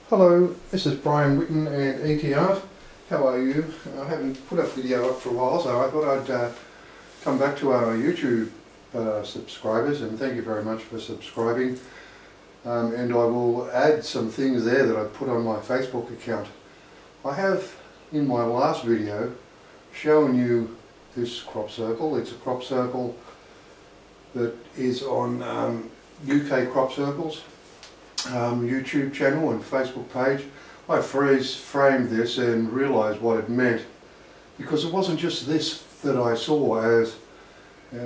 Hello, this is Brian Witten and ET Art. How are you? I haven't put a video up for a while, so I thought I'd come back to our YouTube subscribers, and thank you very much for subscribing. And I will add some things there that I put on my Facebook account. I have, in my last video, shown you this crop circle. It's a crop circle that is on UK Crop Circles YouTube channel and Facebook page. I framed this and realised what it meant, because it wasn't just this that I saw. As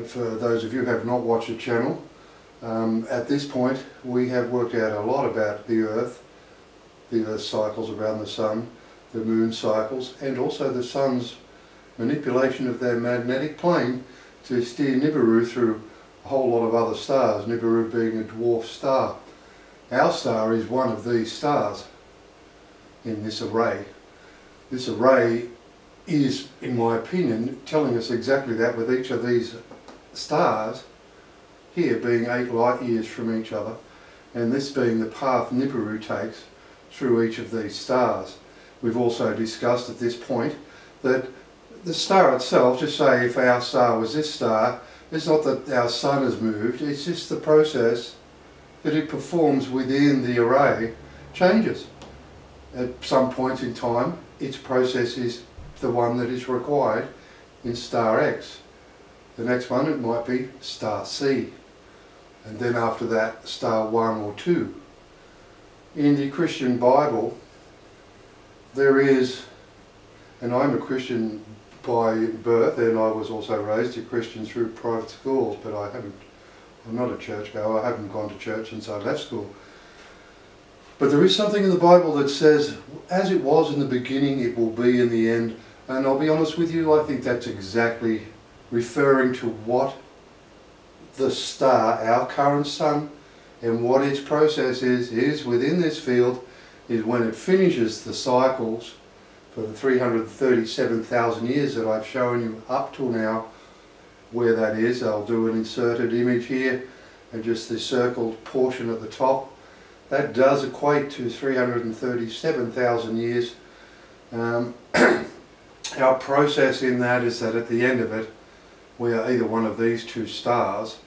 for those of you who have not watched the channel, at this point we have worked out a lot about the Earth cycles around the Sun, the Moon cycles, and also the Sun's manipulation of their magnetic plane to steer Nibiru through a whole lot of other stars, Nibiru being a dwarf star. Our star is one of these stars in this array. This array is, in my opinion, telling us exactly that, with each of these stars here being 8 light years from each other, and this being the path Nibiru takes through each of these stars. We've also discussed at this point that the star itself, just say if our star was this star, it's not that our sun has moved, it's just the process that it performs within the array changes. At some point in time, its process is the one that is required in star X. The next one, it might be star C, and then after that star 1 or 2. In the Christian Bible there is, and I'm a Christian by birth, and I was also raised a Christian through private schools, but I'm not a churchgoer. I haven't gone to church since I left school. But there is something in the Bible that says, as it was in the beginning, it will be in the end. And I'll be honest with you, I think that's exactly referring to what the star, our current sun, and what its process is within this field, is when it finishes the cycles for the 337,000 years that I've shown you up till now. Where that is, I'll do an inserted image here, and just the circled portion at the top. That does equate to 337,000 years. Our process in that is that at the end of it, we are either one of these two stars,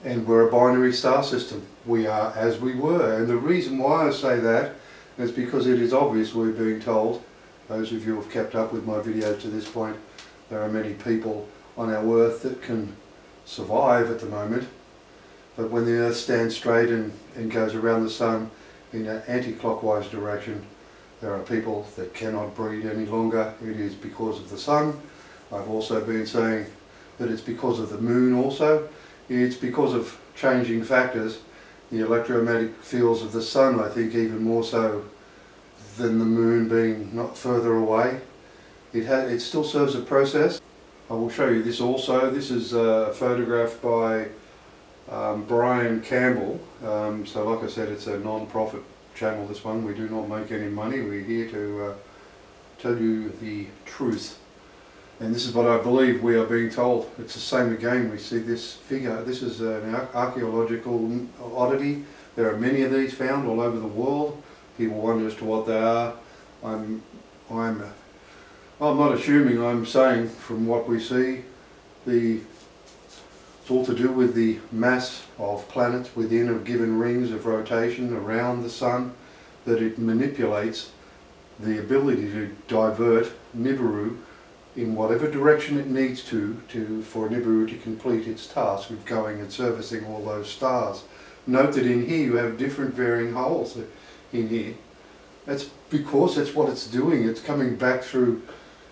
and we're a binary star system. We are as we were, and the reason why I say that is because it is obvious we're being told, those of you who have kept up with my videos to this point, there are many people on our Earth that can survive at the moment, but when the Earth stands straight and goes around the Sun in an anti-clockwise direction, there are people that cannot breed any longer. It is because of the Sun. I've also been saying that it's because of the Moon also. It's because of changing factors, the electromagnetic fields of the Sun, I think even more so than the Moon being not further away. It still serves a process. I will show you this also. This is a photograph by Brian Campbell. So like I said, it's a non-profit channel, this one. We do not make any money. We're here to tell you the truth. And this is what I believe we are being told. It's the same again. We see this figure. This is an archaeological oddity. There are many of these found all over the world. People wonder as to what they are. I'm not assuming, I'm saying from what we see, it's all to do with the mass of planets within a given rings of rotation around the Sun, that it manipulates the ability to divert Nibiru in whatever direction it needs to for Nibiru to complete its task of going and servicing all those stars. Note that in here you have different varying holes in here. That's because that's what it's doing. It's coming back through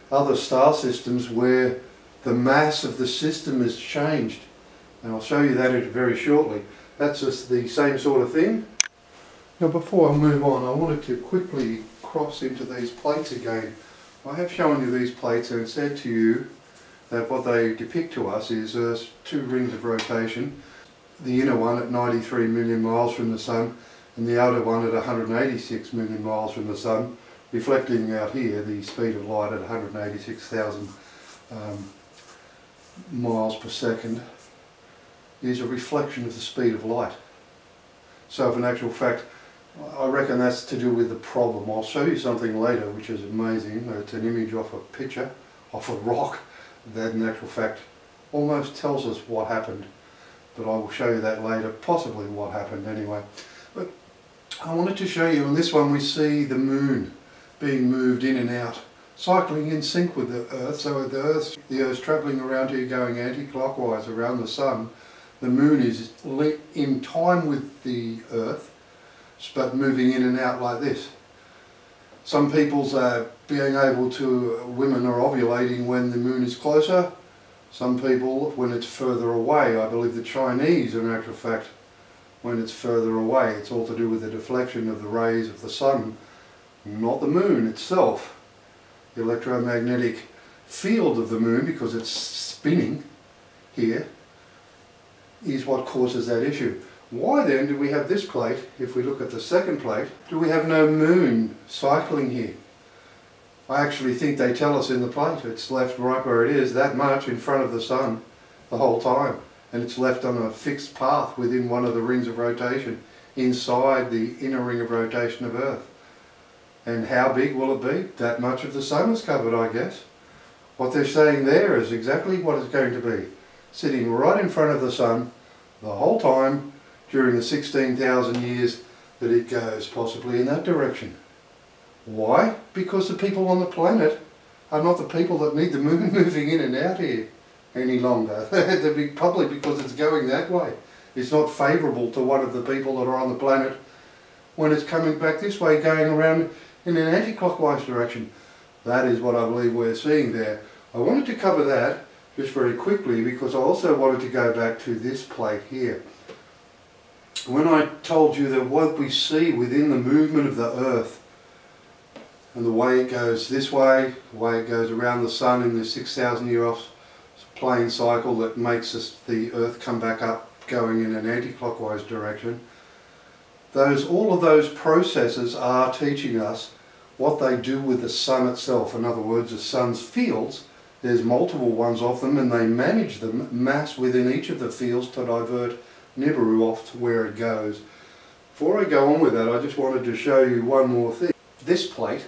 other star systems where the mass of the system has changed, and I'll show you that very shortly. That's just the same sort of thing. Now before I move on, I wanted to quickly cross into these plates again. I have shown you these plates and said to you that what they depict to us is two rings of rotation, the inner one at 93 million miles from the Sun and the outer one at 186 million miles from the Sun, reflecting out here the speed of light at 186,000 miles per second, is a reflection of the speed of light. So in actual fact, I reckon that's to do with the problem. I'll show you something later which is amazing. It's an image off a picture, off a rock, that in actual fact almost tells us what happened. But I will show you that later, possibly what happened anyway. But I wanted to show you, on this one we see the moon being moved in and out, cycling in sync with the Earth. So the Earth's travelling around here going anti-clockwise around the Sun. The moon is in time with the Earth, but moving in and out like this. Some people's being able to, women are ovulating when the moon is closer. Some people when it's further away. I believe the Chinese, in actual fact, when it's further away. It's all to do with the deflection of the rays of the sun, not the moon itself. The electromagnetic field of the moon, because it's spinning here, is what causes that issue. Why then do we have this plate? If we look at the second plate, do we have no moon cycling here? I actually think they tell us in the plate it's left right where it is, that much in front of the sun the whole time, and it's left on a fixed path within one of the rings of rotation inside the inner ring of rotation of Earth. And how big will it be? That much of the sun is covered, I guess. What they're saying there is exactly what it's going to be, sitting right in front of the sun the whole time during the 16,000 years that it goes, possibly in that direction. Why? Because the people on the planet are not the people that need the moon moving in and out here any longer. Probably because it's going that way. It's not favourable to one of the people that are on the planet when it's coming back this way, going around in an anti-clockwise direction. That is what I believe we're seeing there. I wanted to cover that just very quickly because I also wanted to go back to this plate here. When I told you that what we see within the movement of the Earth and the way it goes this way, the way it goes around the sun in the 6,000 year plane cycle that makes the Earth come back up going in an anti-clockwise direction, all of those processes are teaching us what they do with the sun itself. In other words, the sun's fields, there's multiple ones of them, and they manage them, mass within each of the fields, to divert Nibiru off to where it goes. Before I go on with that, I just wanted to show you one more thing. This plate,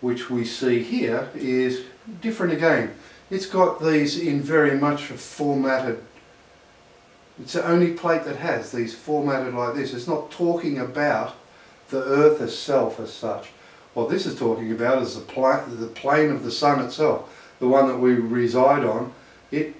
which we see here, is different again. It's got these in very much formatted. It's the only plate that has these formatted like this. It's not talking about the Earth itself as such. What this is talking about is the plane of the sun itself, the one that we reside on. It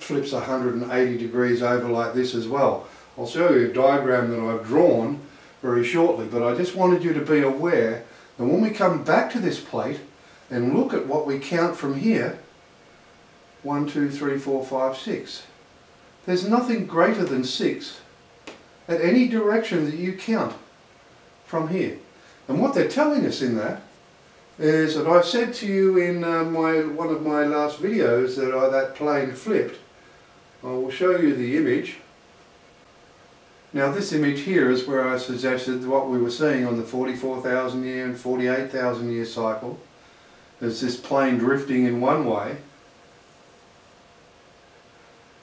flips 180 degrees over like this as well. I'll show you a diagram that I've drawn very shortly, but I just wanted you to be aware that when we come back to this plate and look at what we count from here, 1, 2, 3, 4, 5, 6. There's nothing greater than 6 at any direction that you count from here. And what they're telling us in that is that I said to you in one of my last videos that that plane flipped. I will show you the image. Now this image here is where I suggested what we were seeing on the 44,000 year and 48,000 year cycle. There's this plane drifting in one way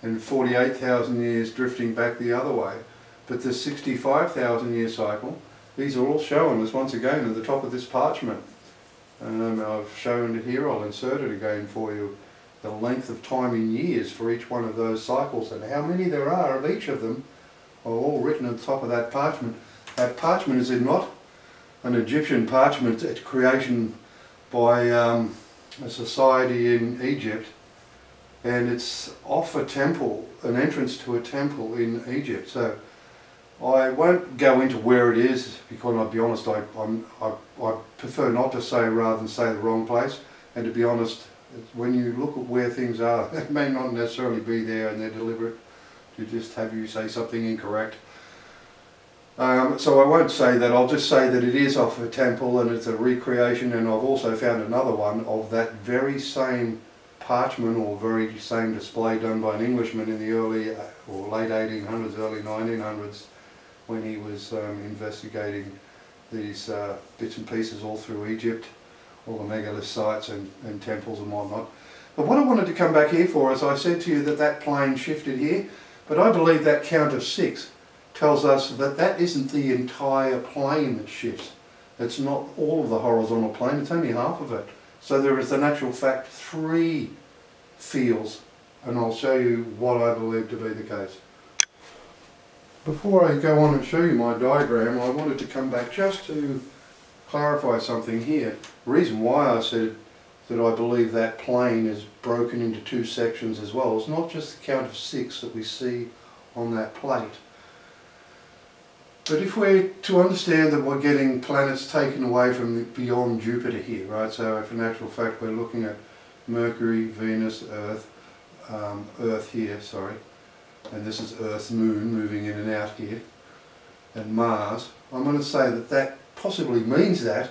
and 48,000 years drifting back the other way. But the 65,000 year cycle, these are all shown as once again at the top of this parchment. I've shown it here, I'll insert it again for you, the length of time in years for each one of those cycles and how many there are of each of them are all written at the top of that parchment. That parchment is not an Egyptian parchment, it's creation by a society in Egypt, and it's off a temple, an entrance to a temple in Egypt. So I won't go into where it is because I'll be honest, I prefer not to say rather than say the wrong place. And to be honest, when you look at where things are, it may not necessarily be there and they're deliberate to just have you say something incorrect. So I won't say that, I'll just say that it is off a temple and it's a recreation, and I've also found another one of that very same parchment or very same display done by an Englishman in the early or late 1800s, early 1900s, when he was investigating these bits and pieces all through Egypt, all the megalith sites and temples and whatnot. But what I wanted to come back here for is I said to you that that plane shifted here, but I believe that count of 6 tells us that that isn't the entire plane that shifts. It's not all of the horizontal plane, it's only half of it. So there is in actual fact 3 fields, and I'll show you what I believe to be the case. Before I go on and show you my diagram, I wanted to come back just to clarify something here. The reason why I said that I believe that plane is broken into 2 sections as well is not just the count of 6 that we see on that plate. But if we're to understand that we're getting planets taken away from beyond Jupiter here, right? So if in actual fact we're looking at Mercury, Venus, Earth here, sorry, and this is Earth's moon moving in and out here, and Mars, I'm going to say that that possibly means that,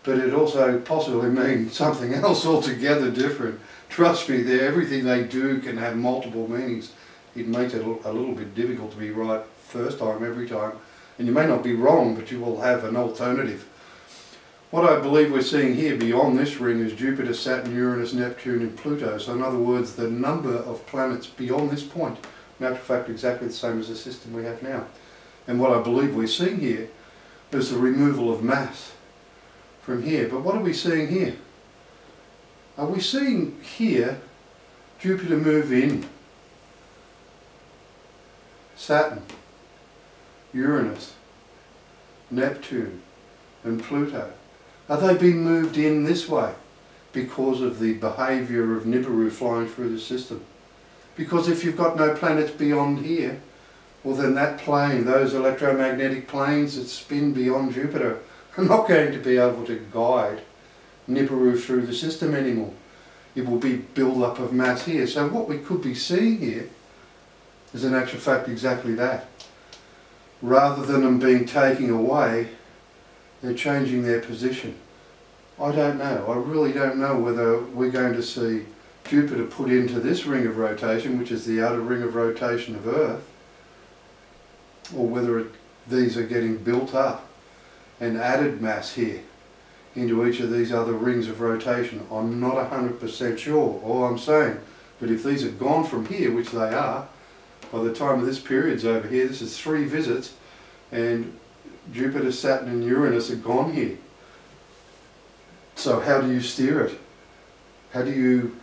but it also possibly means something else altogether different. Trust me, everything they do can have multiple meanings. It makes it a little bit difficult to be right first time, every time. And you may not be wrong, but you will have an alternative. What I believe we're seeing here beyond this ring is Jupiter, Saturn, Uranus, Neptune and Pluto. So in other words, the number of planets beyond this point, in actual fact exactly the same as the system we have now. And what I believe we're seeing here is the removal of mass from here. But what are we seeing here? Are we seeing here Jupiter move in? Saturn, Uranus, Neptune and Pluto, are they being moved in this way because of the behaviour of Nibiru flying through the system? Because if you've got no planets beyond here, well then that plane, those electromagnetic planes that spin beyond Jupiter are not going to be able to guide Nibiru through the system anymore. It will be build-up of mass here. So what we could be seeing here is in actual fact exactly that. Rather than them being taken away, they're changing their position. I don't know. I really don't know whether we're going to see Jupiter put into this ring of rotation, which is the outer ring of rotation of Earth, or whether these are getting built up and added mass here into each of these other rings of rotation. I'm not 100% sure. All I'm saying, but if these are gone from here, which they are, by the time of this period's over here, this is 3 visits, and Jupiter, Saturn and Uranus are gone here. So how do you steer it? How do you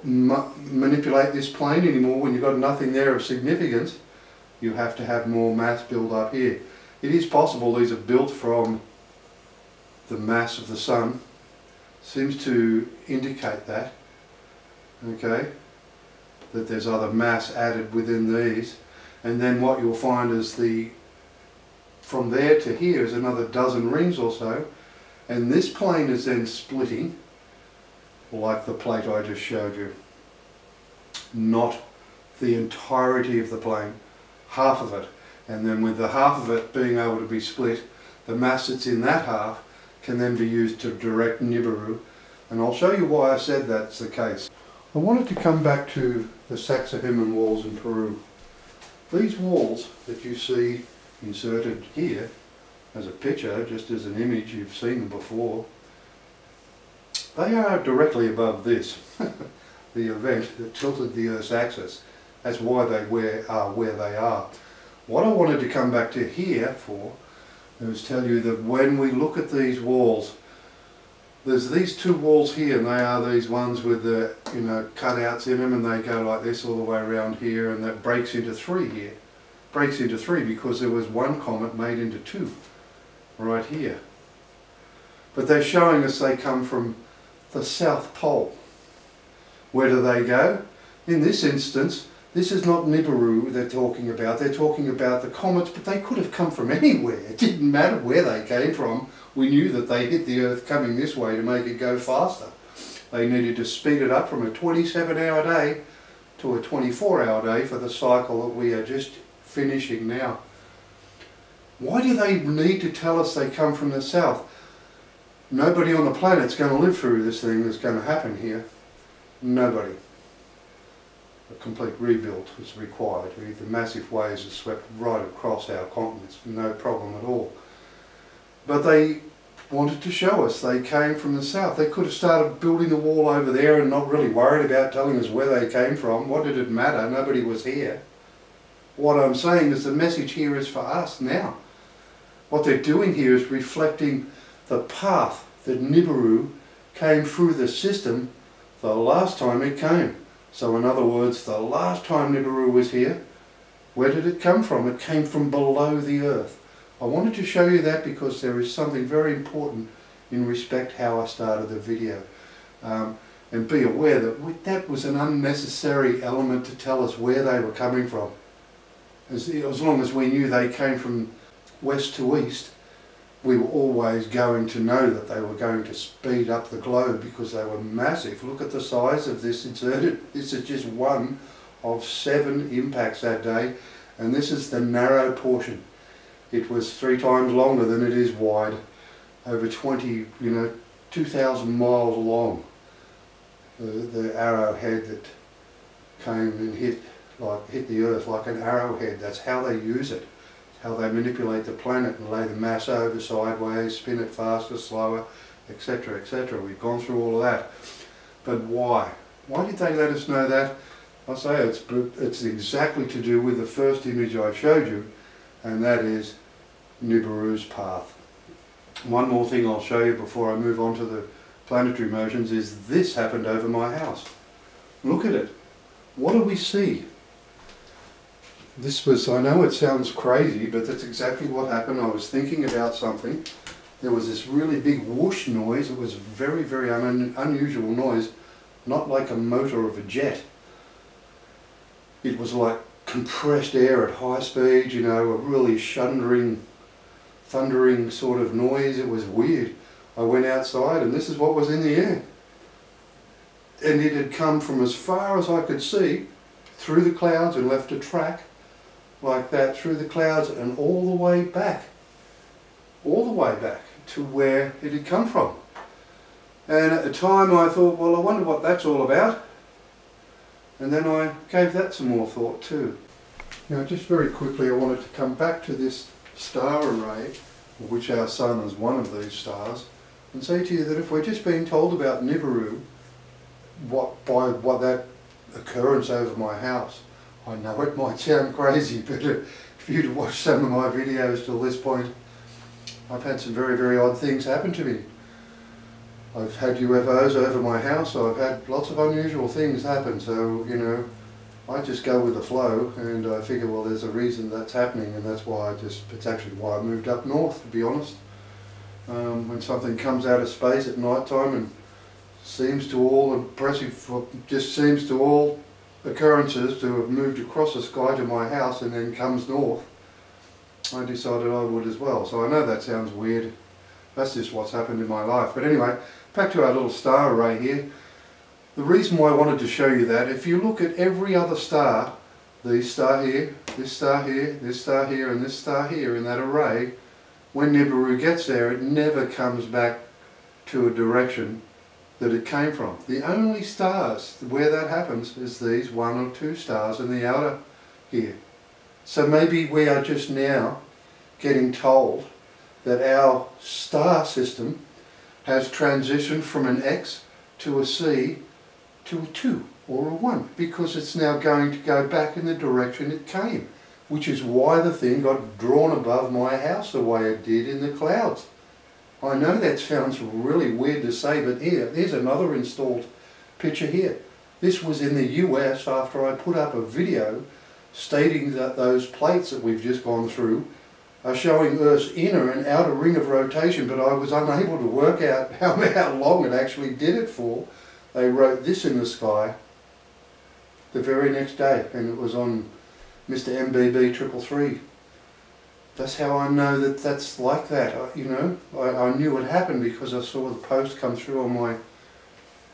manipulate this plane anymore when you've got nothing there of significance? You have to have more mass build up here. It is possible these are built from the mass of the Sun. Seems to indicate that. Okay? That there's other mass added within these, and then what you'll find is from there to here is another dozen rings or so, and this plane is then splitting like the plate I just showed you. Not the entirety of the plane, half of it, and then with the half of it being able to be split, the mass that's in that half can then be used to direct Nibiru, and I'll show you why I said that's the case. I wanted to come back to the Sacsayhuaman walls in Peru. These walls that you see inserted here as a picture, just as an image, you've seen them before, they are directly above this, the event that tilted the Earth's axis. That's why they are where they are. What I wanted to come back to here for is tell you that when we look at these walls, there's these 2 walls here, and they are these ones with the cutouts in them, and they go like this all the way around here, and that breaks into 3 here. Breaks into 3 because there was one comet made into 2 right here. But they're showing us they come from the South Pole. Where do they go? In this instance, this is not Nibiru they're talking about the comets, but they could have come from anywhere. It didn't matter where they came from. We knew that they hit the Earth coming this way to make it go faster. They needed to speed it up from a 27-hour day to a 24-hour day for the cycle that we are just finishing now. Why do they need to tell us they come from the south? Nobody on the planet's going to live through this thing that's going to happen here. Nobody. A complete rebuild is required. The massive waves have swept right across our continents, no problem at all. But they wanted to show us they came from the south. They could have started building the wall over there and not really worried about telling us where they came from. What did it matter? Nobody was here. what I'm saying is the message here is for us now. What they're doing here is reflecting the path that Nibiru came through the system the last time it came. So in other words, the last time Nibiru was here, where did it come from? It came from below the earth. I wanted to show you that because there is something very important in respect how I started the video. And be aware that that was an unnecessary element to tell us where they were coming from. As long as we knew they came from west to east, we were always going to know that they were going to speed up the globe because they were massive. Look at the size of this inserted. This is just one of 7 impacts that day, and this is the narrow portion. It was 3 times longer than it is wide, over 2,000 miles long. The arrowhead that came and hit the earth like an arrowhead. That's how they use it. How they manipulate the planet and lay the mass over sideways, spin it faster, slower, etc., etc. We've gone through all of that. But why? Why did they let us know that? I say it's exactly to do with the first image I showed you, and that is Nibiru's path. One more thing I'll show you before I move on to the planetary motions is this happened over my house. Look at it. What do we see? This was, I know it sounds crazy, but that's exactly what happened. I was thinking about something. There was this really big whoosh noise. It was very, very unusual noise, not like a motor of a jet. It was like compressed air at high speed, you know, a really thundering sort of noise. It was weird. I went outside and this is what was in the air. And it had come from as far as I could see, through the clouds, and left a track like that through the clouds and all the way back to where it had come from. And at the time I thought, well, I wonder what that's all about. And then I gave that some more thought too. Now just very quickly I wanted to come back to this star array, of which our sun is one of these stars, and say to you that if we're just being told about Nibiru, by that occurrence over my house, I know it might sound crazy, but if you'd watched some of my videos till this point, I've had some very, very odd things happen to me. I've had UFOs over my house, so I've had lots of unusual things happen, so, you know, I just go with the flow, and I figure, well, there's a reason that's happening, and that's why it's actually why I moved up north, to be honest. When something comes out of space at night time and seems to all occurrences to have moved across the sky to my house and then comes north, I decided I would as well. So I know that sounds weird. That's just what's happened in my life. But anyway, back to our little star array here. The reason why I wanted to show you that, if you look at every other star, this star here, this star here, this star here, and this star here in that array, when Nibiru gets there, it never comes back to a direction that it came from. The only stars where that happens is these 1 or 2 stars in the outer here. So maybe we are just now getting told that our star system has transitioned from an X to a C to a 2 or a 1, because it's now going to go back in the direction it came, which is why the thing got drawn above my house the way it did in the clouds. I know that sounds really weird to say, but here's another installed picture here. This was in the US after I put up a video stating that those plates that we've just gone through are showing Earth's inner and outer ring of rotation, but I was unable to work out how long it actually did it for. They wrote this in the sky the very next day, and it was on Mr. MBB 333. That's how I know that that's like that. You know, I knew it happened because I saw the post come through on my,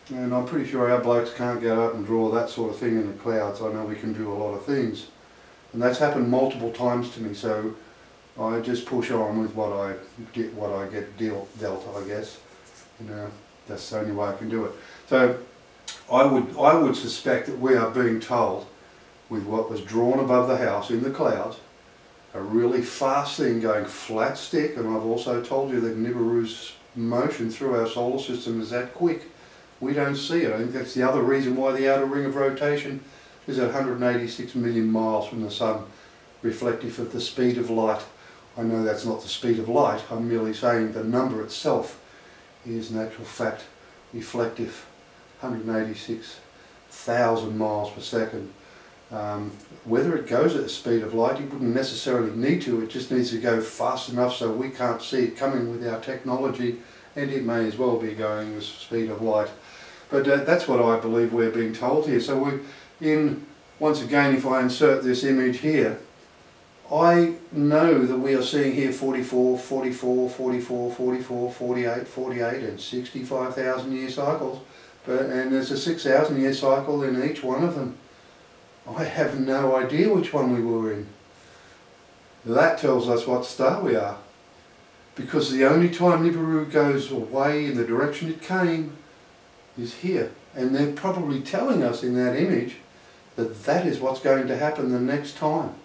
and I'm pretty sure our blokes can't go out and draw that sort of thing in the clouds. I know we can do a lot of things, and that's happened multiple times to me. So I just push on with what I get dealt, I guess. You know, that's the only way I can do it. So I would suspect that we are being told, with what was drawn above the house in the clouds, a really fast thing going flat stick, and I've also told you that Nibiru's motion through our solar system is that quick. We don't see it. I think that's the other reason why the outer ring of rotation is at 186 million miles from the sun, reflective of the speed of light. I know that's not the speed of light, I'm merely saying the number itself is in actual fact reflective, 186,000 miles per second. Whether it goes at the speed of light, it wouldn't necessarily need to, it just needs to go fast enough so we can't see it coming with our technology, and it may as well be going the speed of light. But that's what I believe we're being told here. So we're in, once again, if I insert this image here, I know that we are seeing here 44, 44, 44, 44, 48, 48 and 65,000 year cycles, and there's a 6,000 year cycle in each one of them. I have no idea which one we were in. That tells us what star we are, because the only time Nibiru goes away in the direction it came is here, and they're probably telling us in that image that that is what's going to happen the next time.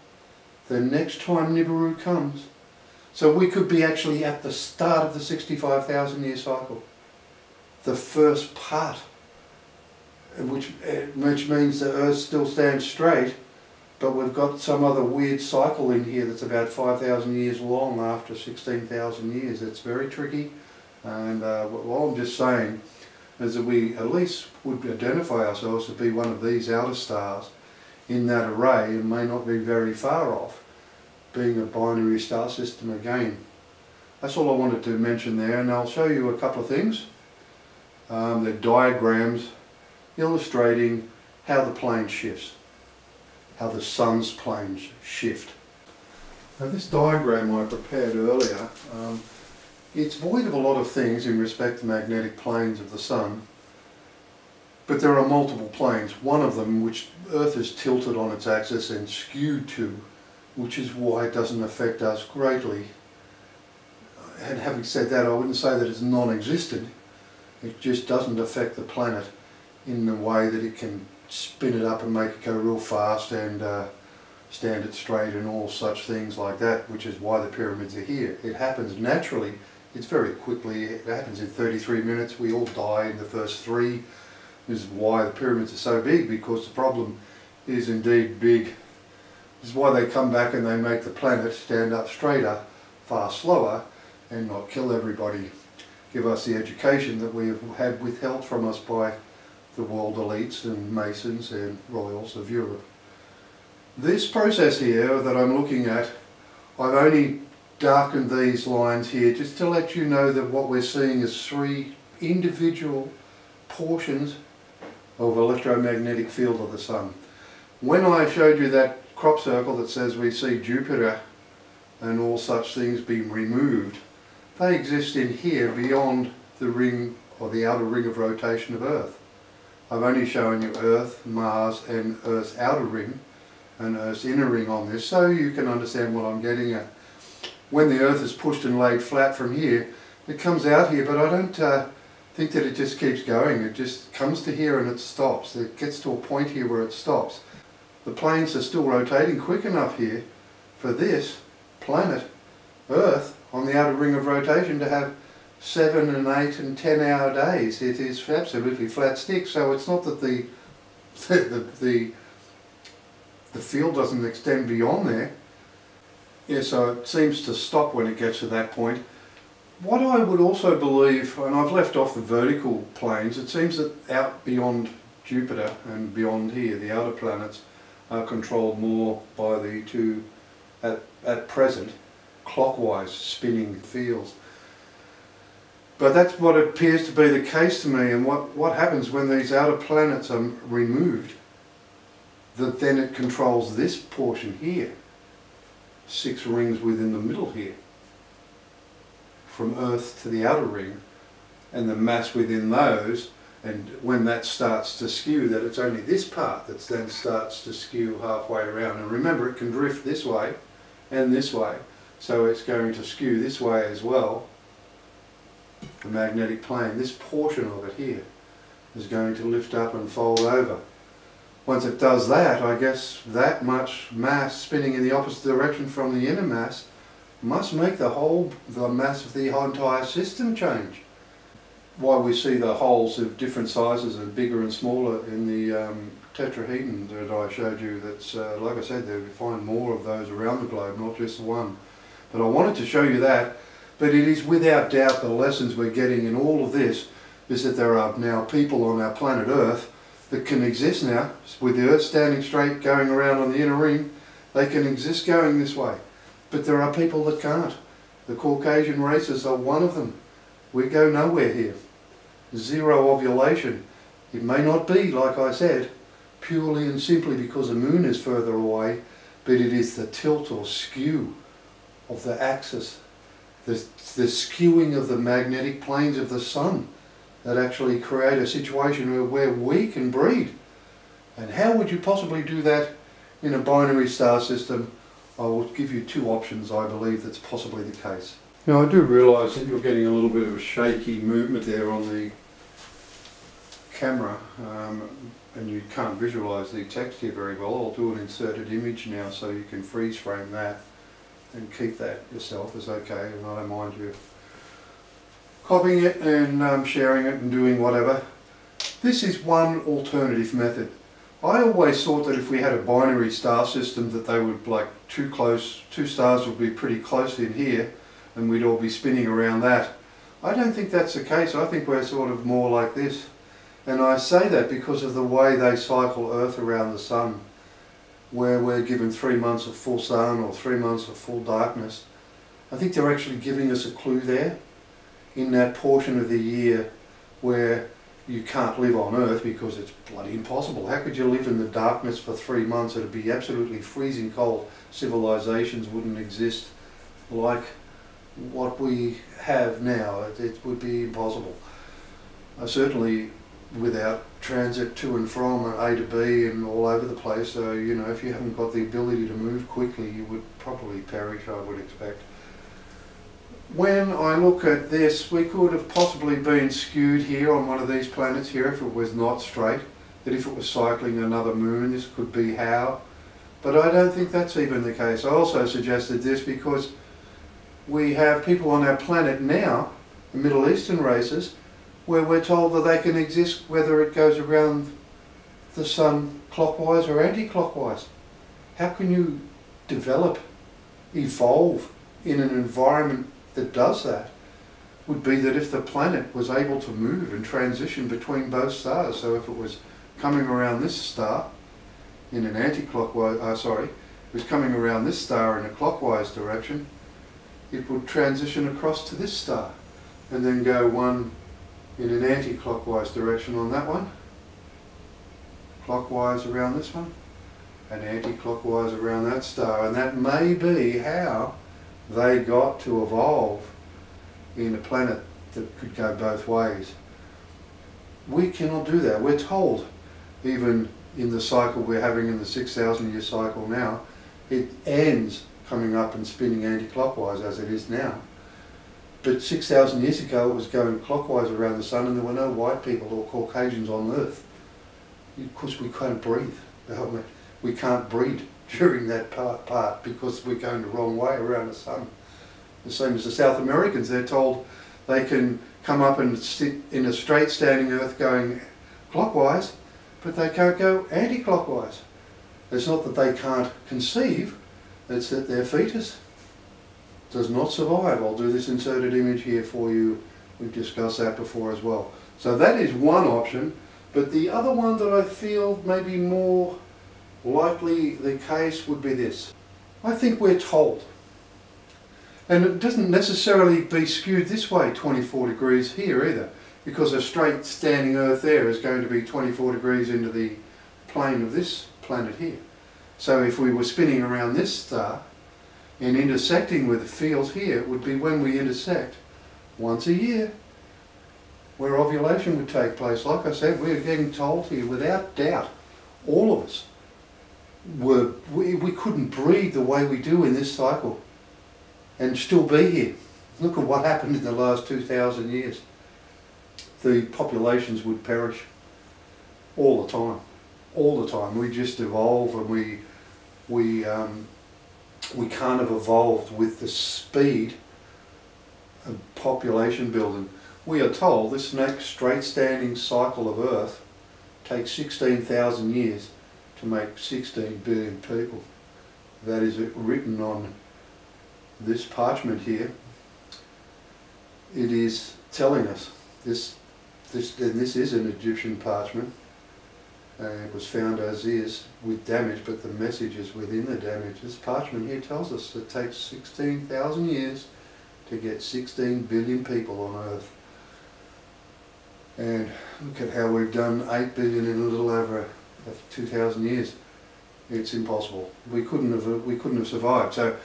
The next time Nibiru comes. So we could be actually at the start of the 65,000 year cycle. The first part, which means the Earth still stands straight, but we've got some other weird cycle in here that's about 5,000 years long after 16,000 years. It's very tricky, and what I'm just saying is that we at least would identify ourselves to be one of these outer stars in that array, and may not be very far off being a binary star system again. That's all I wanted to mention there, and I'll show you a couple of things. They're diagrams illustrating how the plane shifts, how the sun's planes shift. Now this diagram I prepared earlier, it's void of a lot of things in respect to magnetic planes of the sun, but there are multiple planes, one of them which Earth is tilted on its axis and skewed to, which is why it doesn't affect us greatly. And having said that, I wouldn't say that it's non-existent, it just doesn't affect the planet in the way that it can spin it up and make it go real fast and stand it straight and all such things like that, which is why the pyramids are here. It happens naturally, it's very quickly, it happens in 33 minutes, we all die in the first 3. This is why the pyramids are so big, because the problem is indeed big. This is why they come back and they make the planet stand up straighter, far slower, and not kill everybody. Give us the education that we have had withheld from us by the world elites and masons and royals of Europe. This process here that I'm looking at, I've only darkened these lines here just to let you know that what we're seeing is 3 individual portions of electromagnetic field of the sun. When I showed you that crop circle that says we see Jupiter and all such things being removed, they exist in here beyond the ring or the outer ring of rotation of Earth. I've only shown you Earth, Mars and Earth's outer ring and Earth's inner ring on this, so you can understand what I'm getting at. When the Earth is pushed and laid flat from here, it comes out here, but I don't think that it just keeps going. It just comes to here and it stops. It gets to a point here where it stops. The planes are still rotating quick enough here for this planet, Earth, on the outer ring of rotation to have 7 and 8 and 10 hour days. It is absolutely flat stick, so it's not that the field doesn't extend beyond there. Yeah, so it seems to stop when it gets to that point. What I would also believe, and I've left off the vertical planes, it seems that out beyond Jupiter and beyond here, the outer planets are controlled more by the 2, at present, clockwise spinning fields. But that's what appears to be the case to me, and what happens when these outer planets are removed, that then it controls this portion here, 6 rings within the middle here, from Earth to the outer ring, and the mass within those, and when that starts to skew, that it's only this part that then starts to skew halfway around. And remember, it can drift this way and this way, so it's going to skew this way as well. The magnetic plane, this portion of it here, is going to lift up and fold over. Once it does that, I guess that much mass spinning in the opposite direction from the inner mass must make the mass of the entire system change. Why we see the holes of different sizes and bigger and smaller in the tetrahedron that I showed you. That's like I said, you find more of those around the globe, not just the one. But I wanted to show you that. But it is without doubt the lessons we're getting in all of this is that there are now people on our planet Earth that can exist now, with the Earth standing straight, going around on the inner ring. They can exist going this way. But there are people that can't. The Caucasian races are one of them. We go nowhere here. Zero ovulation. It may not be, like I said, purely and simply because the moon is further away, but it is the tilt or skew of the axis, the skewing of the magnetic planes of the sun that actually create a situation where we can breed. And how would you possibly do that in a binary star system? I will give you two options. I believe that's possibly the case. Now I do realise that you're getting a little bit of a shaky movement there on the camera, and you can't visualise the text here very well. I'll do an inserted image now so you can freeze frame that and keep that yourself is okay, and I don't mind you copying it and sharing it and doing whatever. This is one alternative method. I always thought that if we had a binary star system that they would, like, two stars would be pretty close in here and we'd all be spinning around that. I don't think that's the case. I think we're sort of more like this. And I say that because of the way they cycle Earth around the sun, where we're given 3 months of full sun or 3 months of full darkness. I think they're actually giving us a clue there in that portion of the year where you can't live on Earth because it's bloody impossible. How could you live in the darkness for 3 months? It'd be absolutely freezing cold. Civilizations wouldn't exist like what we have now. It would be impossible. Certainly without transit to and from A to B and all over the place. So, you know, if you haven't got the ability to move quickly, you would probably perish, I would expect. When I look at this, we could have possibly been skewed here on one of these planets here if it was not straight. That if it was cycling another moon, this could be how. But I don't think that's even the case. I also suggested this because we have people on our planet now, the Middle Eastern races, where we're told that they can exist whether it goes around the sun clockwise or anti-clockwise. How can you develop, evolve in an environment that does that? Would be that if the planet was able to move and transition between both stars, so if it was coming around this star in an anti-clockwise, it was coming around this star in a clockwise direction, it would transition across to this star and then go one in an anti-clockwise direction on that one, clockwise around this one, and anti-clockwise around that star. And that may be how they got to evolve in a planet that could go both ways. We cannot do that. We're told, even in the cycle we're having in the 6,000 year cycle now, it ends coming up and spinning anti-clockwise as it is now. But 6,000 years ago it was going clockwise around the sun and there were no white people or Caucasians on Earth. Of course we can't breathe. We can't breed during that part because we're going the wrong way around the sun. The same as the South Americans, they're told they can come up and sit in a straight standing Earth going clockwise, but they can't go anti-clockwise. It's not that they can't conceive, it's that their fetus does not survive. I'll do this inserted image here for you. We've discussed that before as well. So that is one option, but the other one that I feel may be more likely the case would be this. I think we're told, and it doesn't necessarily be skewed this way 24 degrees here either, because a straight standing Earth there is going to be 24 degrees into the plane of this planet here. So if we were spinning around this star and intersecting with the fields here, it would be when we intersect once a year where ovulation would take place. Like I said, we're getting told here without doubt, all of us, we couldn't breathe the way we do in this cycle and still be here. Look at what happened in the last 2,000 years. The populations would perish all the time. All the time. We just evolve, and we can't have evolved with the speed of population building. We are told this next straight standing cycle of Earth takes 16,000 years to make 16 billion people. That is written on this parchment here. It is telling us this is an Egyptian parchment. It was found as is with damage, but the message is within the damage. This parchment here tells us it takes 16,000 years to get 16 billion people on Earth. And look at how we've done 8 billion in a little over 2,000 years. It's impossible. We couldn't have survived. So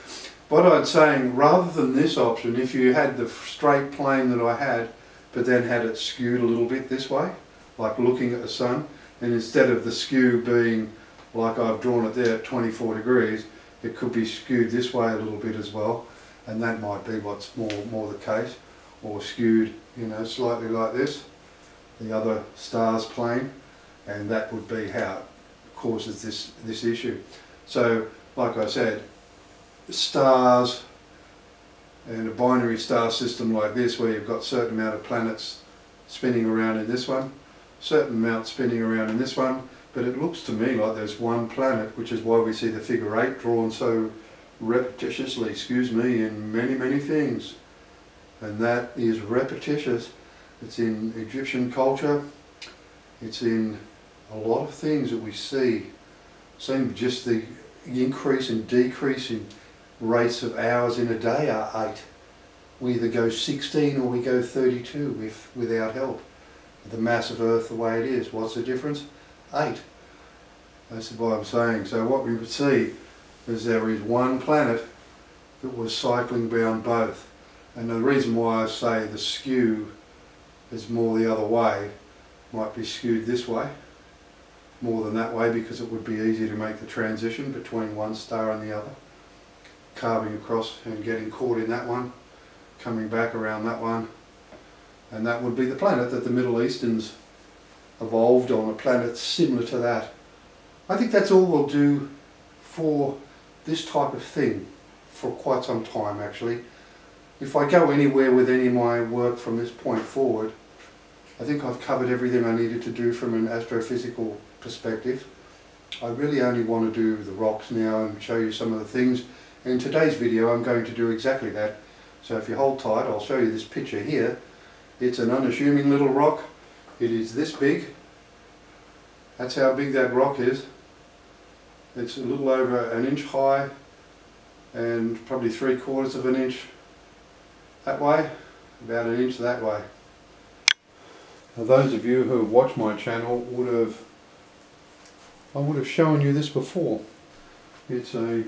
what I'm saying, rather than this option, if you had the straight plane that I had, but then had it skewed a little bit this way, like looking at the sun, and instead of the skew being like I've drawn it there at 24 degrees, it could be skewed this way a little bit as well, and that might be what's more the case, or skewed, you know, slightly like this, the other star's plane, and that would be how it causes this issue. So, like I said, stars and a binary star system like this, where you've got a certain amount of planets spinning around in this one, certain amount spinning around in this one, but it looks to me like there's one planet, which is why we see the figure 8 drawn so repetitiously, excuse me, in many things. And that is repetitious. It's in Egyptian culture, it's in a lot of things that we see. Seeing just the increase and decrease in rates of hours in a day are 8. We either go 16 or we go 32 without help. The mass of Earth the way it is. What's the difference? 8. That's what I'm saying. So what we would see is there is one planet that was cycling around both. And the reason why I say the skew is more the other way, might be skewed this way, more than that way, because it would be easier to make the transition between one star and the other. Carving across and getting caught in that one, coming back around that one. And that would be the planet that the Middle Easterns evolved on, a planet similar to that. I think that's all we'll do for this type of thing for quite some time, actually. If I go anywhere with any of my work from this point forward, I think I've covered everything I needed to do from an astrophysical perspective. I really only want to do the rocks now and show you some of the things. In today's video I'm going to do exactly that. So if you hold tight, I'll show you this picture here. It's an unassuming little rock. It is this big. That's how big that rock is. It's a little over an inch high and probably 3/4 of an inch that way, about an inch that way. Now those of you who have watched my channel I would have shown you this before. It's a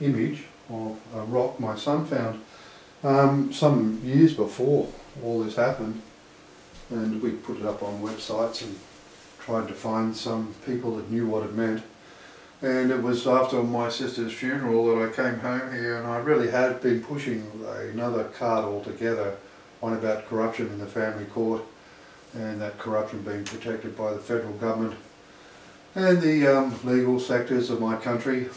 image of a rock my son found some years before all this happened, and we put it up on websites and tried to find some people that knew what it meant. And it was after my sister's funeral that I came home here, and I really had been pushing another card altogether, one about corruption in the family court, and that corruption being protected by the federal government and the legal sectors of my country.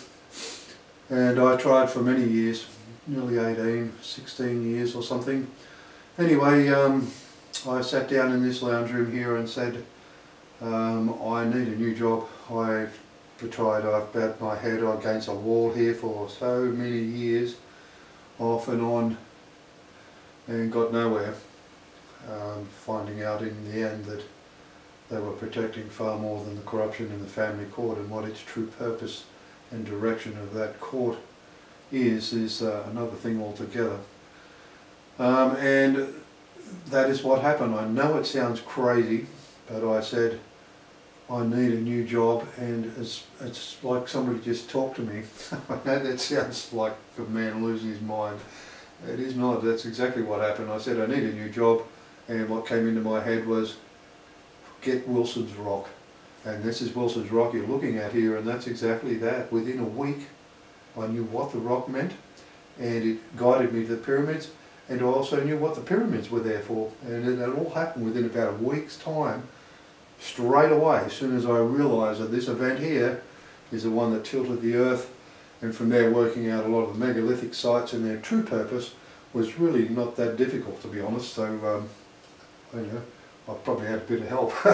And I tried for many years, nearly 18, 16 years or something. Anyway, I sat down in this lounge room here and said, I need a new job. I've batted my head against a wall here for so many years, off and on, and got nowhere. Finding out in the end that they were protecting far more than the corruption in the family court, and what its true purpose and direction of that court is another thing altogether. And that is what happened. I know it sounds crazy, but I said, I need a new job, and it's like somebody just talked to me. I know that sounds like a man losing his mind. It is not. That's exactly what happened. I said I need a new job, and what came into my head was, get Wilson's Rock. And this is Wilson's Rock you're looking at here, and that's exactly that. Within a week I knew what the rock meant, and it guided me to the pyramids, and I also knew what the pyramids were there for. And it all happened within about a week's time. Straight away, as soon as I realised that this event here is the one that tilted the earth, and from there working out a lot of the megalithic sites and their true purpose was really not that difficult, to be honest. So I've probably had a bit of help.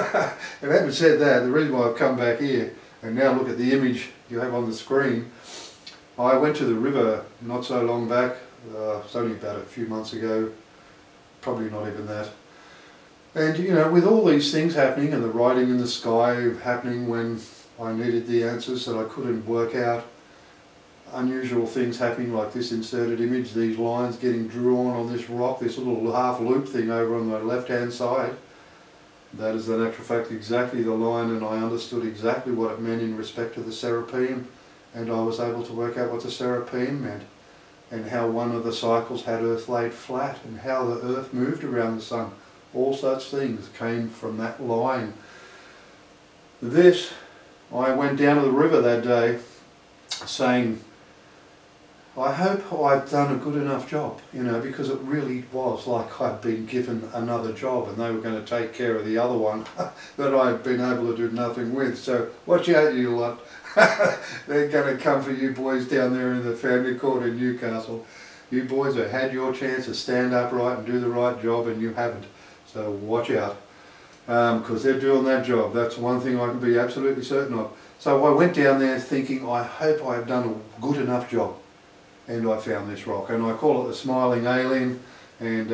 And having said that, the reason why I've come back here and now look at the image you have on the screen, I went to the river not so long back, it's only about a few months ago, probably not even that. And you know, with all these things happening and the writing in the sky happening when I needed the answers that I couldn't work out, unusual things happening like this inserted image, these lines getting drawn on this rock, this little half loop thing over on the left hand side. That is in actual fact exactly the line, and I understood exactly what it meant in respect to the Serapeum, and I was able to work out what the Serapeum meant and how one of the cycles had Earth laid flat and how the Earth moved around the Sun. All such things came from that line. This, I went down to the river that day saying, I hope I've done a good enough job, you know, because it really was like I'd been given another job and they were going to take care of the other one that I'd been able to do nothing with. So watch out, you lot. They're going to come for you boys down there in the family court in Newcastle. You boys have had your chance to stand upright and do the right job, and you haven't. So watch out, because they're doing that job. That's one thing I can be absolutely certain of. So I went down there thinking, I hope I've done a good enough job. And I found this rock, and I call it the smiling alien, and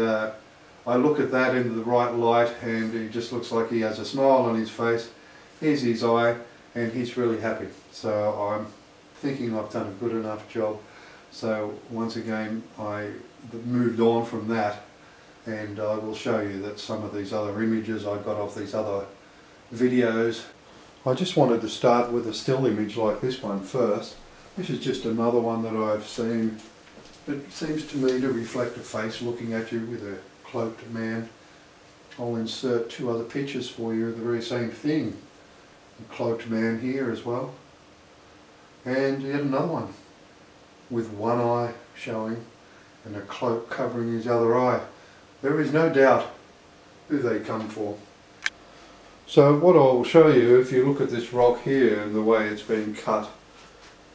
I look at that in the right light, and he just looks like he has a smile on his face. Here's his eye, and he's really happy. So I'm thinking I've done a good enough job. So once again, I moved on from that, and I will show you that some of these other images I got off these other videos. I just wanted to start with a still image like this one first. This is just another one that I've seen. It seems to me to reflect a face looking at you with a cloaked man. I'll insert two other pictures for you of the very same thing. A cloaked man here as well. And yet another one with one eye showing and a cloak covering his other eye. There is no doubt who they come for. So what I'll show you, if you look at this rock here and the way it's been cut,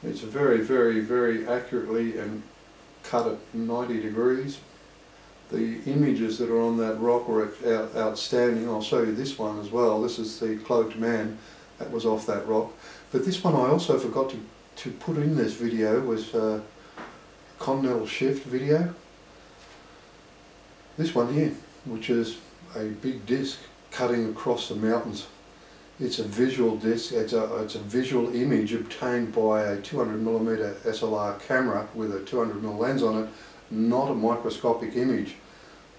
it's very, very, very accurately and cut at 90 degrees. The images that are on that rock are outstanding. I'll show you this one as well. This is the cloaked man that was off that rock. But this one I also forgot to put in this video was a continental shift video. This one here, which is a big disc cutting across the mountains. It's a visual disc, it's a visual image obtained by a 200mm SLR camera with a 200mm lens on it, not a microscopic image.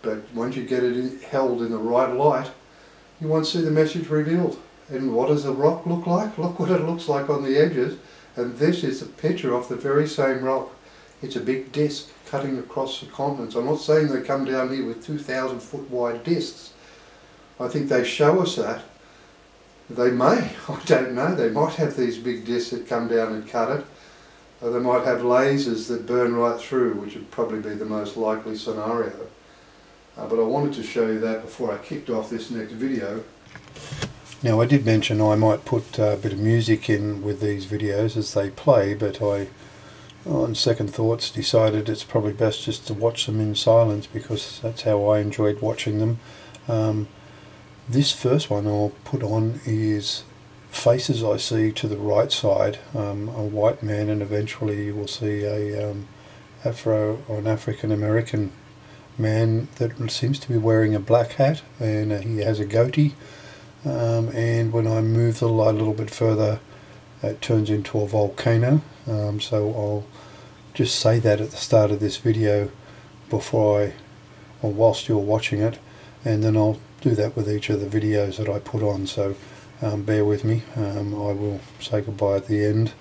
But once you get it held in the right light, you won't see the message revealed. And what does the rock look like? Look what it looks like on the edges. And this is a picture of the very same rock. It's a big disc cutting across the continents. I'm not saying they come down here with 2,000 foot wide discs. I think they show us that. They may, I don't know, they might have these big discs that come down and cut it. Or they might have lasers that burn right through, which would probably be the most likely scenario. But I wanted to show you that before I kicked off this next video. Now I did mention I might put a bit of music in with these videos as they play, but I, on second thoughts, decided it's probably best just to watch them in silence because that's how I enjoyed watching them. This first one I'll put on is faces I see to the right side, a white man, and eventually you will see a an African American man that seems to be wearing a black hat, and he has a goatee, and when I move the light a little bit further it turns into a volcano, so I'll just say that at the start of this video before or whilst you're watching it, and then I'll do that with each of the videos that I put on, so bear with me. I will say goodbye at the end.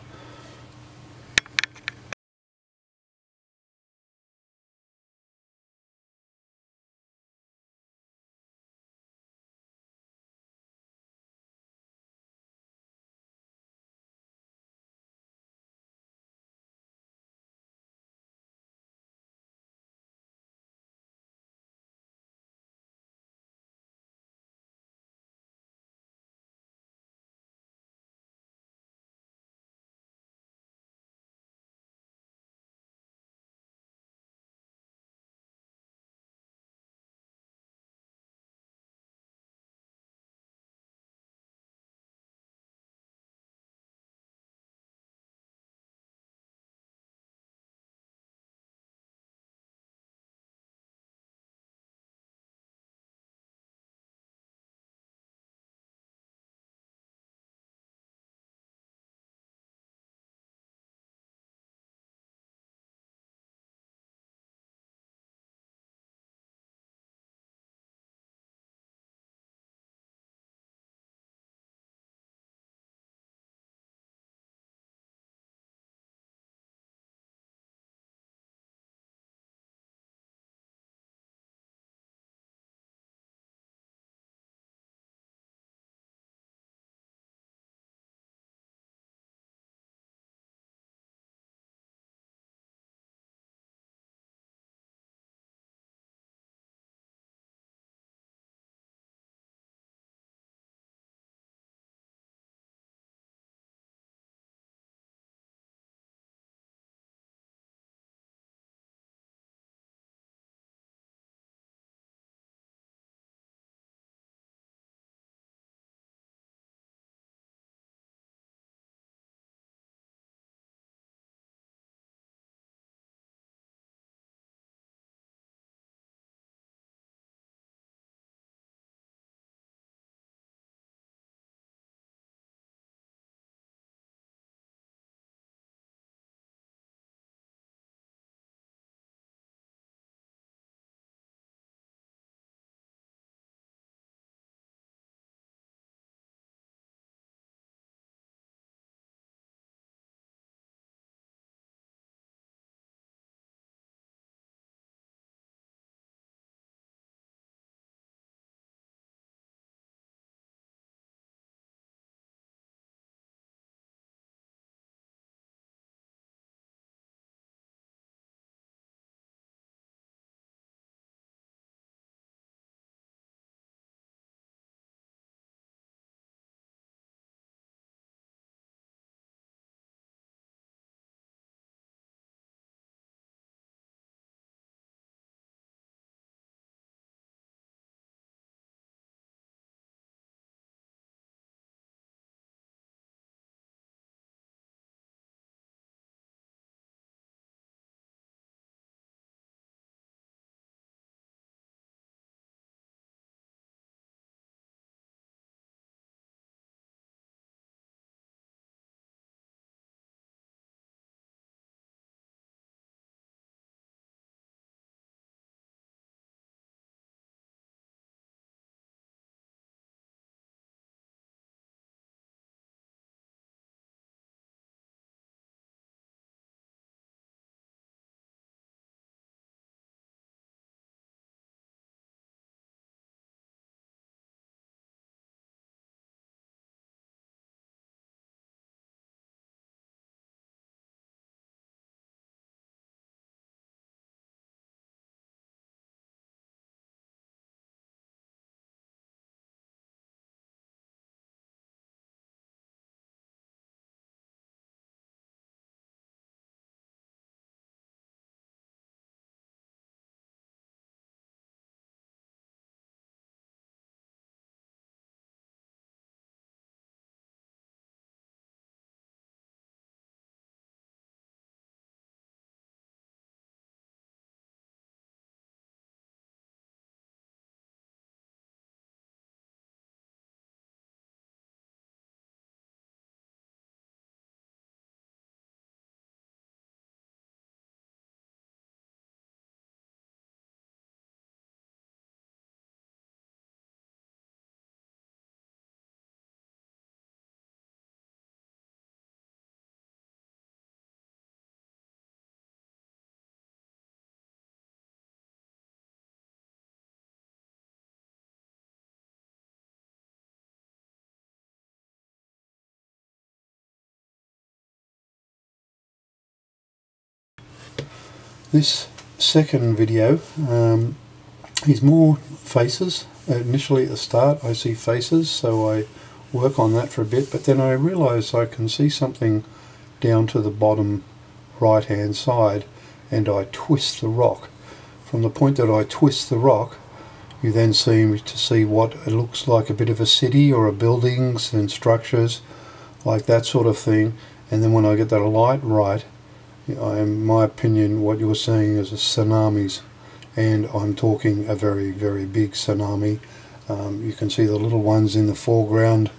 This second video is more faces. Initially at the start I see faces, so I work on that for a bit, but then I realise I can see something down to the bottom right hand side, and I twist the rock. From the point that I twist the rock, you then seem to see what it looks like, a bit of a city or a buildings and structures, like that sort of thing. And then when I get that light right, in my opinion, what you're seeing is a tsunamis, and I'm talking a very, very big tsunami. You can see the little ones in the foreground,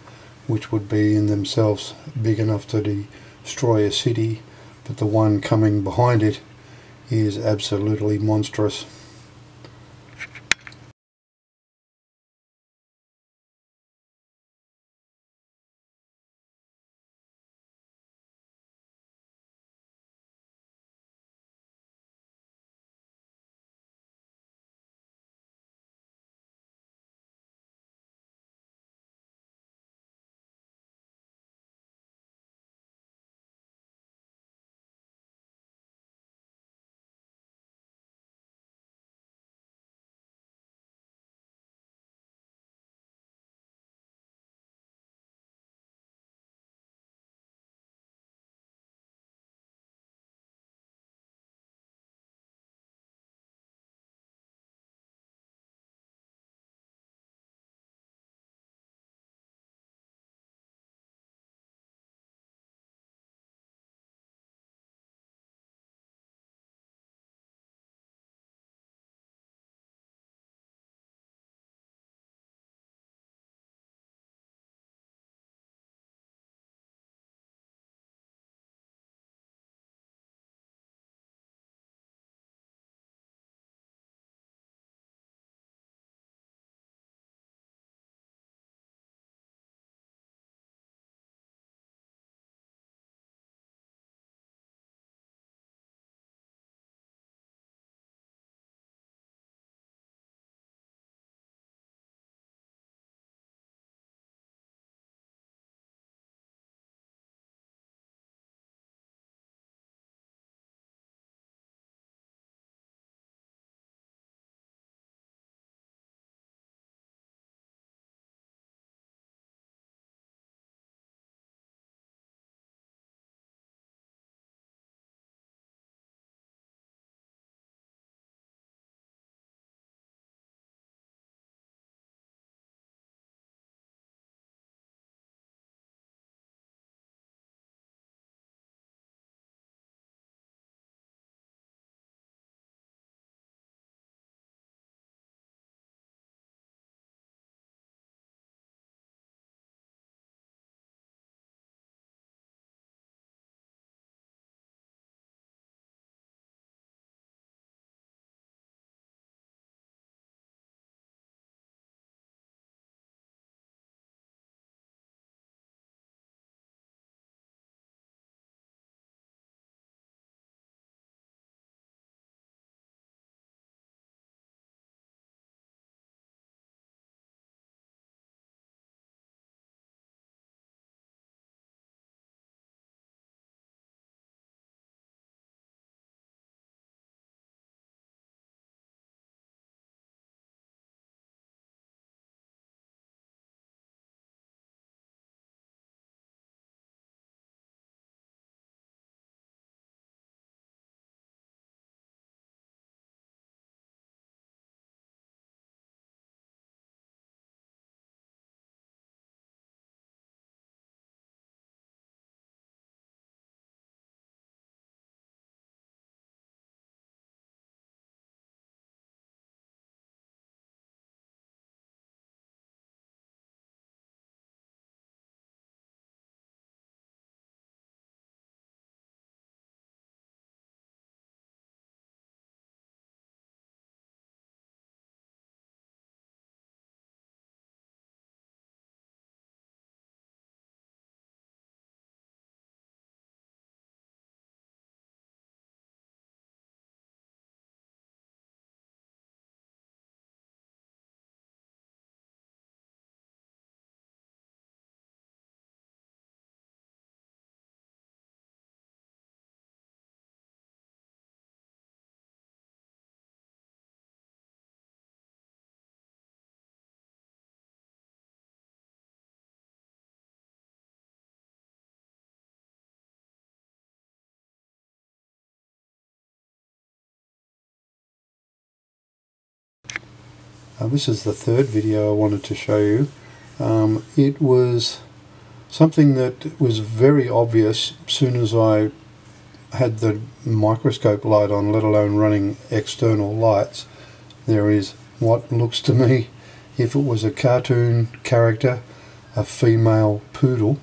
which would be in themselves big enough to destroy a city, but the one coming behind it is absolutely monstrous. This is the third video I wanted to show you. It was something that was very obvious as soon as I had the microscope light on, let alone running external lights. There is what looks to me, if it was a cartoon character, a female poodle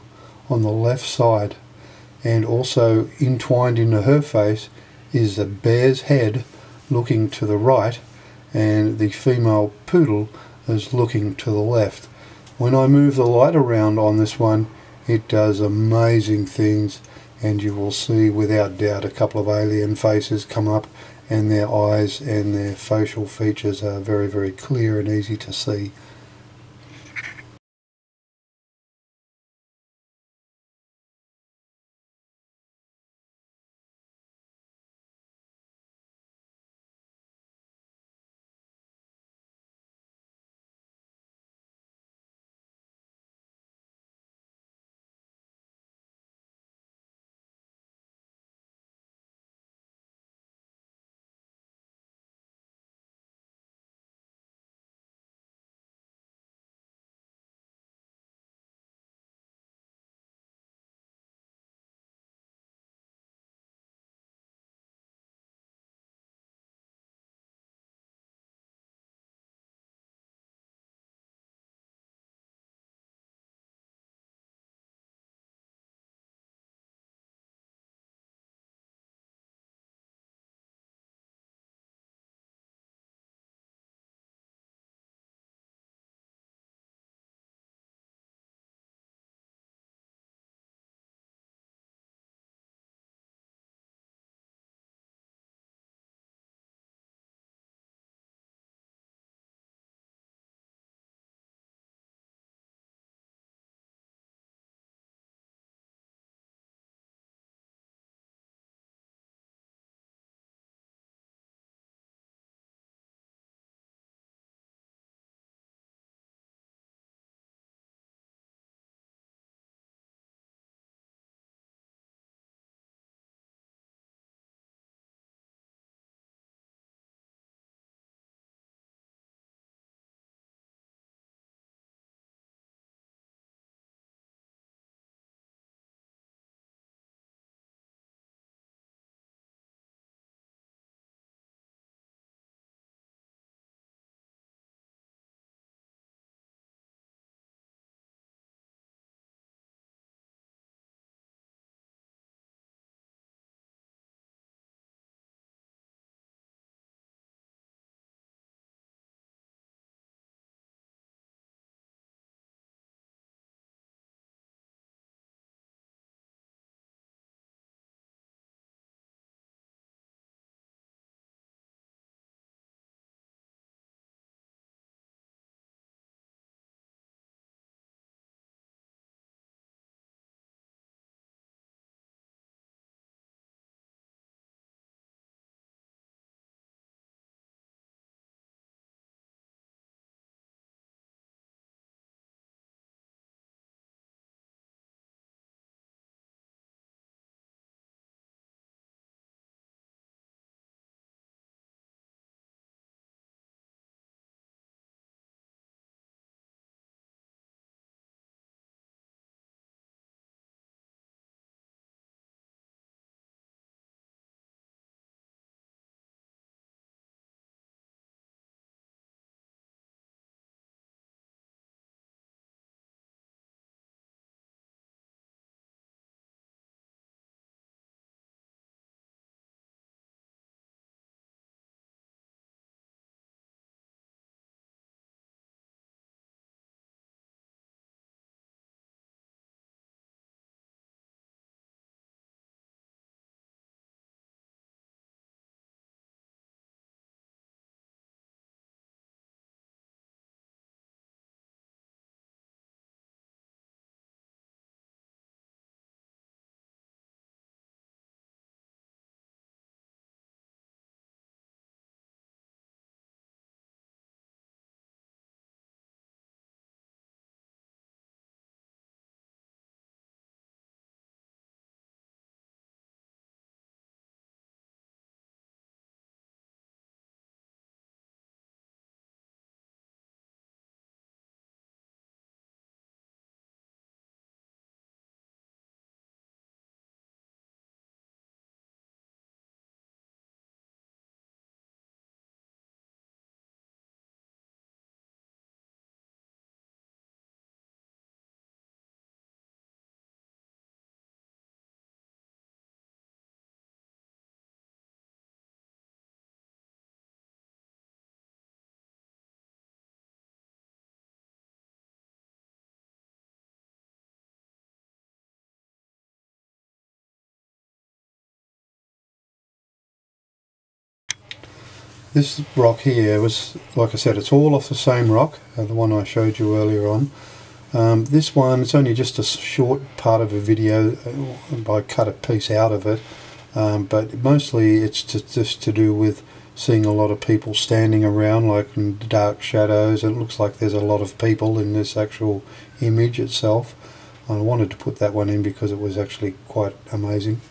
on the left side, and also entwined into her face is a bear's head looking to the right, and the female poodle is looking to the left. When I move the light around on this one, it does amazing things, and you will see without doubt a couple of alien faces come up, and their eyes and their facial features are very, very clear and easy to see. this rock here was, like I said, it's all off the same rock, the one I showed you earlier on. This one, it's only just a short part of a video. I cut a piece out of it, but mostly it's just to do with seeing a lot of people standing around, like in dark shadows. It looks like there's a lot of people in this actual image itself. I wanted to put that one in because it was actually quite amazing.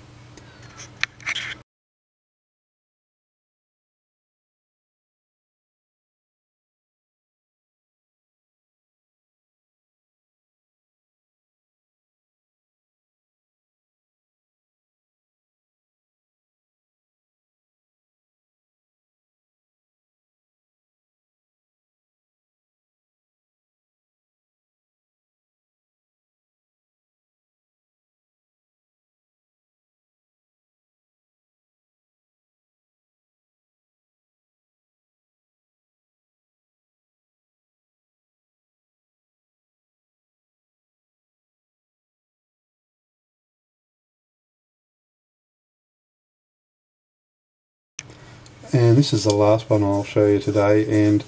And this is the last one I'll show you today, and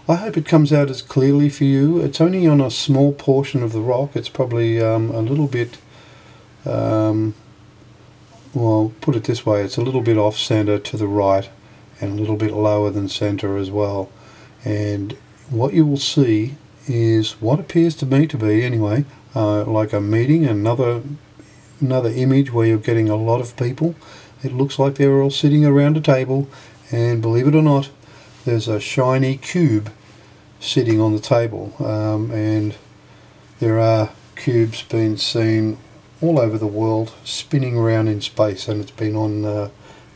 I hope it comes out as clearly for you. It's only on a small portion of the rock. It's probably a little bit, well, put it this way, it's a little bit off center to the right and a little bit lower than center as well. And what you will see is what appears to me to be, anyway, like a meeting, another image where you're getting a lot of people. It looks like they're all sitting around a table, and believe it or not, there's a shiny cube sitting on the table, and there are cubes being seen all over the world spinning around in space, and it's been on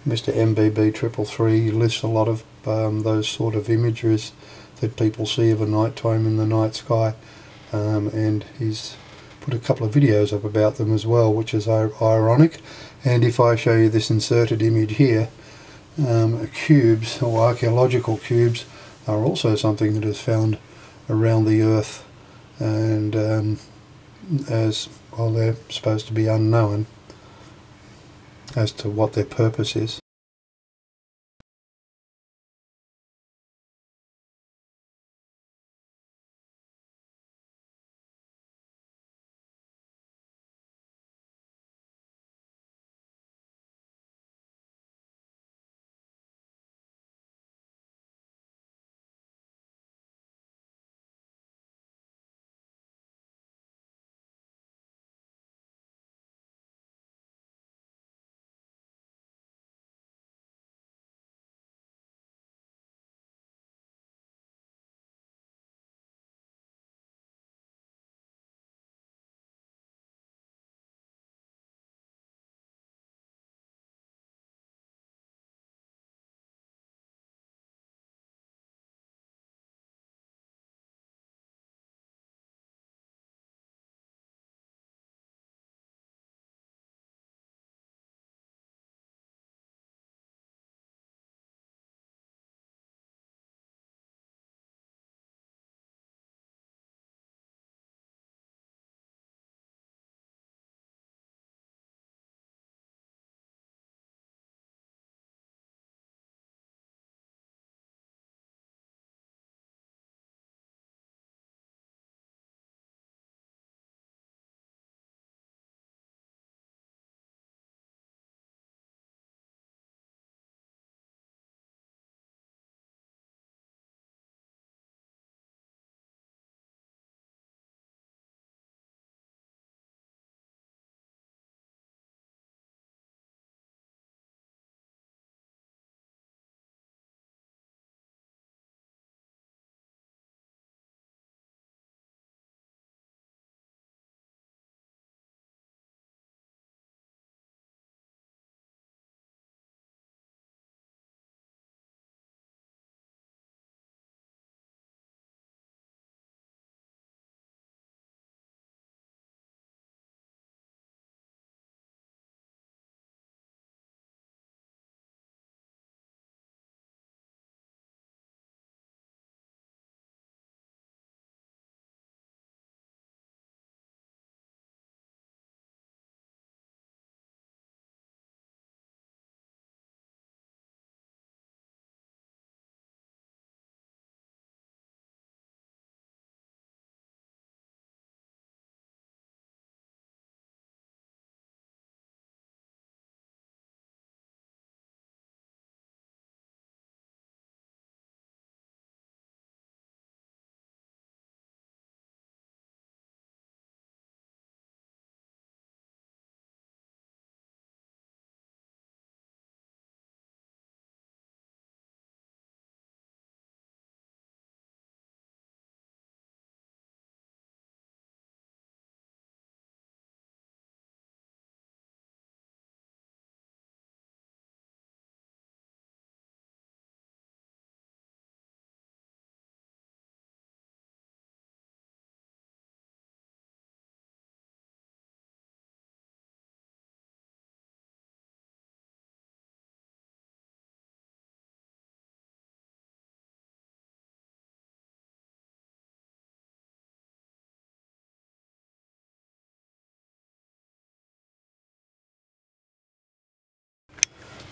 Mr. MBB 333. He lists a lot of those sort of images that people see of a night time in the night sky, and he's put a couple of videos up about them as well, which is ironic. And if I show you this inserted image here, cubes, or archaeological cubes, are also something that is found around the earth, and as well, they're supposed to be unknown as to what their purpose is.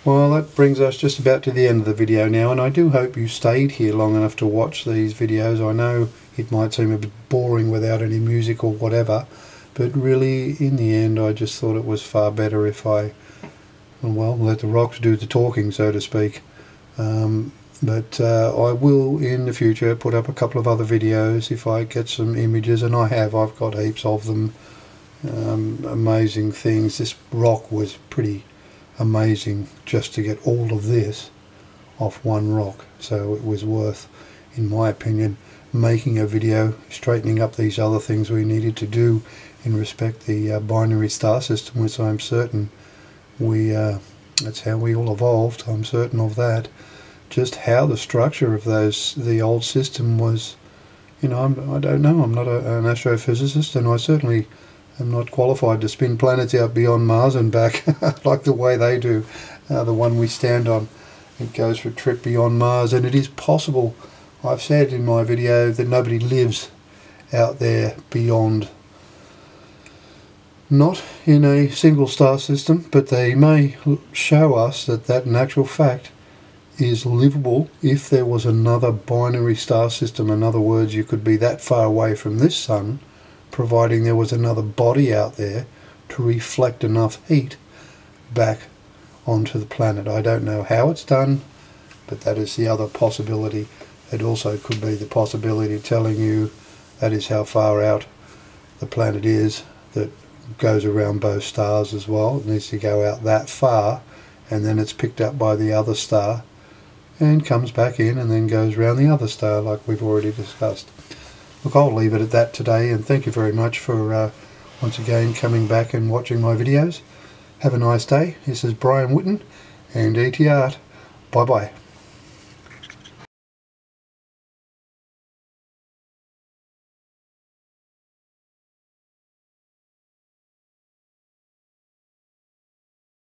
Well, that brings us just about to the end of the video now, and I do hope you stayed here long enough to watch these videos. I know it might seem a bit boring without any music or whatever, but really in the end I just thought it was far better if I, well, let the rocks do the talking, so to speak. But I will in the future put up a couple of other videos if I get some images, and I've got heaps of them. Amazing things. This rock was pretty amazing just to get all of this off one rock, so it was worth, in my opinion, making a video straightening up these other things we needed to do in respect the binary star system, which I'm certain that's how we all evolved. I'm certain of that. Just how the structure of the old system was, I don't know. I'm not an astrophysicist, and I certainly am not qualified to spin planets out beyond Mars and back like the way they do. The one we stand on, it goes for a trip beyond Mars, and it is possible. I've said in my video that nobody lives out there beyond, not in a single star system, but they may show us that in actual fact is livable if there was another binary star system. In other words, you could be that far away from this sun, providing there was another body out there to reflect enough heat back onto the planet. I don't know how it's done, but that is the other possibility. It also could be the possibility telling you that is how far out the planet is, that goes around both stars as well. It needs to go out that far, and then it's picked up by the other star and comes back in and then goes around the other star, like we've already discussed. Look, I'll leave it at that today, and thank you very much for once again coming back and watching my videos. Have a nice day. This is Brian Whitten and ET Art. Bye bye.